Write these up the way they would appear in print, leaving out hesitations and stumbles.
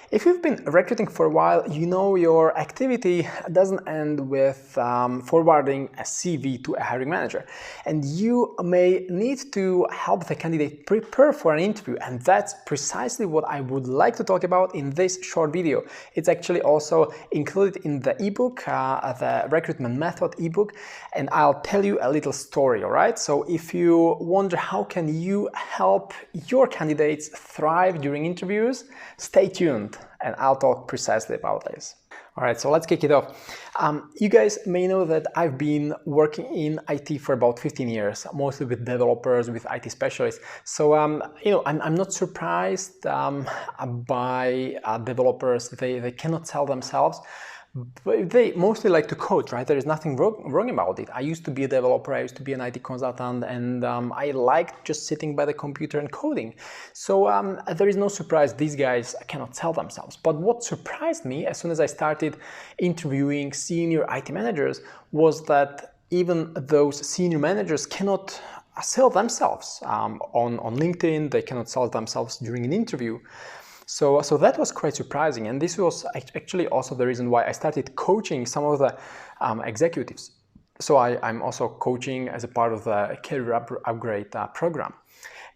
If you've been recruiting for a while, you know your activity doesn't end with forwarding a CV to a hiring manager. And you may need to help the candidate prepare for an interview. And that's precisely what I would like to talk about in this short video. It's actually also included in the ebook, the recruitment method ebook. And I'll tell you a little story, all right? So if you wonder how can you help your candidates thrive during interviews, stay tuned. And I'll talk precisely about this. All right, so let's kick it off. You guys may know that I've been working in IT for about 15 years, mostly with developers, with IT specialists. So, I'm not surprised by developers. They cannot sell themselves. But they mostly like to code, right? There is nothing wrong about it. I used to be a developer, I used to be an IT consultant, and I liked just sitting by the computer and coding. So there is no surprise these guys cannot sell themselves. But what surprised me as soon as I started interviewing senior IT managers was that even those senior managers cannot sell themselves on LinkedIn. They cannot sell themselves during an interview. So that was quite surprising, and this was actually also the reason why I started coaching some of the executives. So I'm also coaching as a part of the career upgrade program.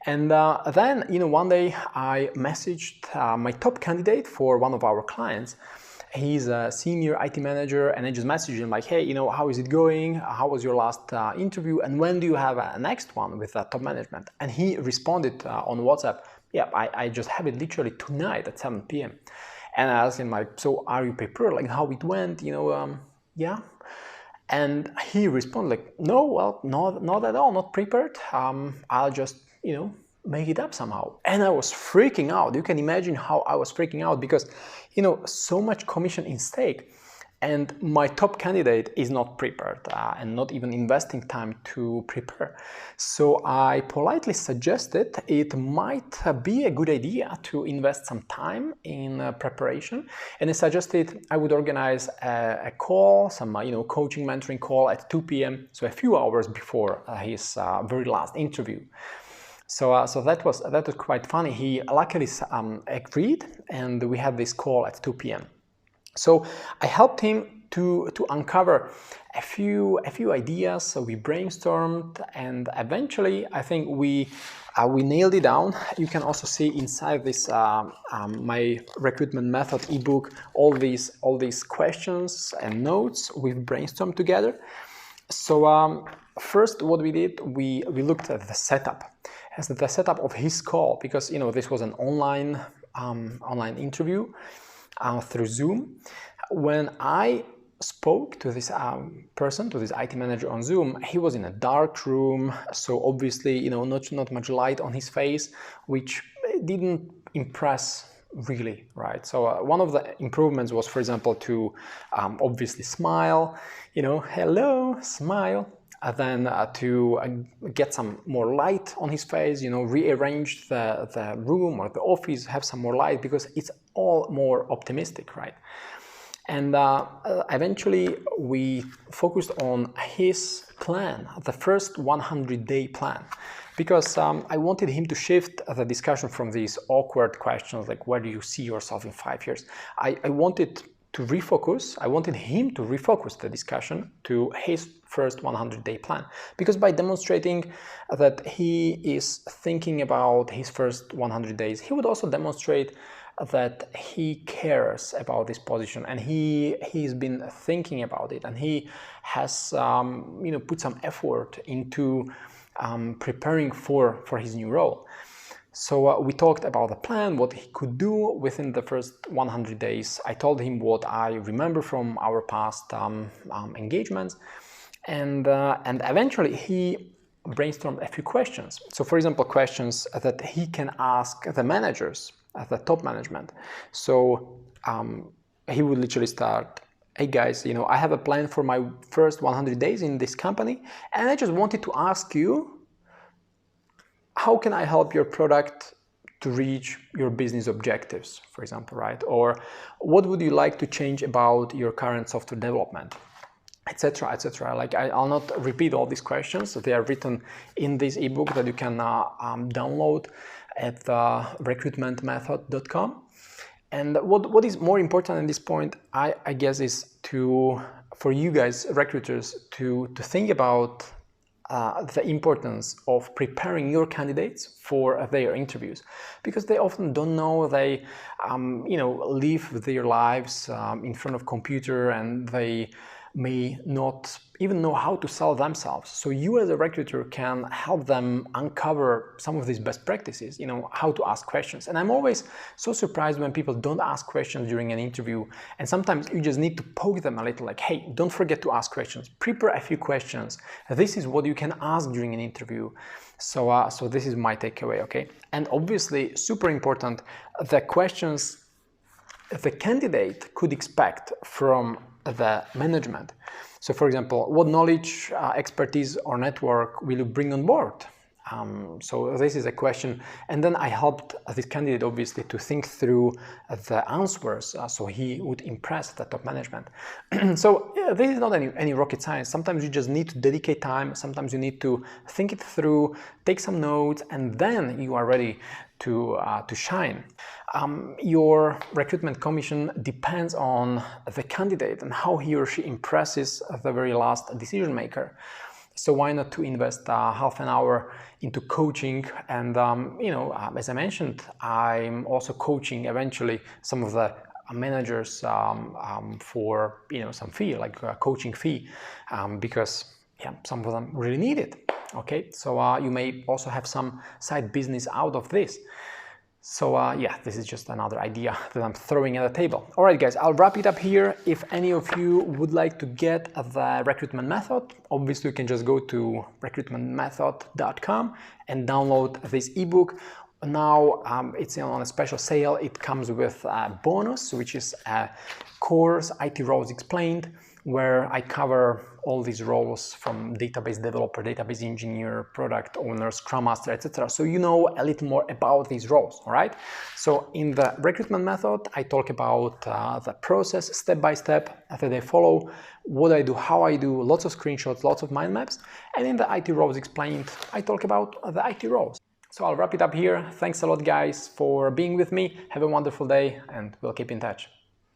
And then, one day I messaged my top candidate for one of our clients. He's a senior IT manager, and I just messaged him like, hey, how is it going? How was your last interview? And when do you have a next one with top management? And he responded on WhatsApp, yeah, I just have it literally tonight at 7 p.m. And I asked him like, so are you prepared? Like how it went, yeah. And he responded like, no, well, not at all, not prepared. I'll just, make it up somehow. And I was freaking out. You can imagine how I was freaking out because, so much commission in stake. And my top candidate is not prepared and not even investing time to prepare. So I politely suggested it might be a good idea to invest some time in preparation. And I suggested I would organize a call, some coaching mentoring call at 2 p.m. So a few hours before his very last interview. So that was quite funny. He luckily agreed, and we had this call at 2 p.m. So I helped him to uncover a few ideas. So we brainstormed, and eventually I think we nailed it down. You can also see inside this my recruitment method ebook all these questions and notes we've brainstormed together. So first, what we did, we looked at the setup of his call, because this was an online interview through Zoom. When I spoke to this person, to this IT manager on Zoom, he was in a dark room, so obviously, not much light on his face, which didn't impress really, right? So one of the improvements was, for example, to obviously smile, hello, smile. Then to get some more light on his face, rearrange the room or the office, have some more light, because it's all more optimistic, right? And eventually we focused on his plan, the first 100-day plan, because I wanted him to shift the discussion from these awkward questions like, where do you see yourself in 5 years? I wanted him to refocus the discussion to his first 100-day plan, because by demonstrating that he is thinking about his first 100 days, he would also demonstrate that he cares about this position, and he's been thinking about it, and he has put some effort into preparing for his new role. So we talked about the plan, what he could do within the first 100 days. I told him what I remember from our past engagements, and eventually he brainstormed a few questions. So, for example, questions that he can ask the managers, the top management. So he would literally start, hey guys, I have a plan for my first 100 days in this company, and I just wanted to ask you, how can I help your product to reach your business objectives, for example, right? Or what would you like to change about your current software development, etc., etc. Like I'll not repeat all these questions. They are written in this ebook that you can download at recruitmentmethod.com. And what is more important at this point, I guess, is for you guys, recruiters, to think about the importance of preparing your candidates for their interviews, because they often don't know. They live their lives in front of computer, and they may not even know how to sell themselves. So you as a recruiter can help them uncover some of these best practices, how to ask questions. And I'm always so surprised when people don't ask questions during an interview, and sometimes you just need to poke them a little, like, hey, don't forget to ask questions, prepare a few questions. This is what you can ask during an interview. So this is my takeaway, okay? And obviously, super important, the questions the candidate could expect from the management. So for example, what knowledge, expertise or network will you bring on board? So this is a question, and then I helped this candidate obviously to think through the answers so he would impress the top management. So this is not any rocket science. Sometimes you just need to dedicate time, sometimes you need to think it through, take some notes, and then you are ready to shine. Your recruitment commission depends on the candidate and how he or she impresses the very last decision maker. So why not to invest half an hour into coaching? And as I mentioned, I'm also coaching eventually some of the managers for some fee, like a coaching fee, because some of them really need it. Okay, so you may also have some side business out of this. So this is just another idea that I'm throwing at the table. All right, guys, I'll wrap it up here. If any of you would like to get the recruitment method, obviously you can just go to recruitmentmethod.com and download this ebook. Now it's on a special sale. It comes with a bonus, which is a course, IT Roles Explained, where I cover all these roles from database developer, database engineer, product owner, scrum master, etc. So you know a little more about these roles, all right? So in the recruitment method, I talk about the process step by step that they follow, what I do, how I do, lots of screenshots, lots of mind maps. And in the IT Roles Explained, I talk about the IT roles. So I'll wrap it up here. Thanks a lot, guys, for being with me. Have a wonderful day, and we'll keep in touch.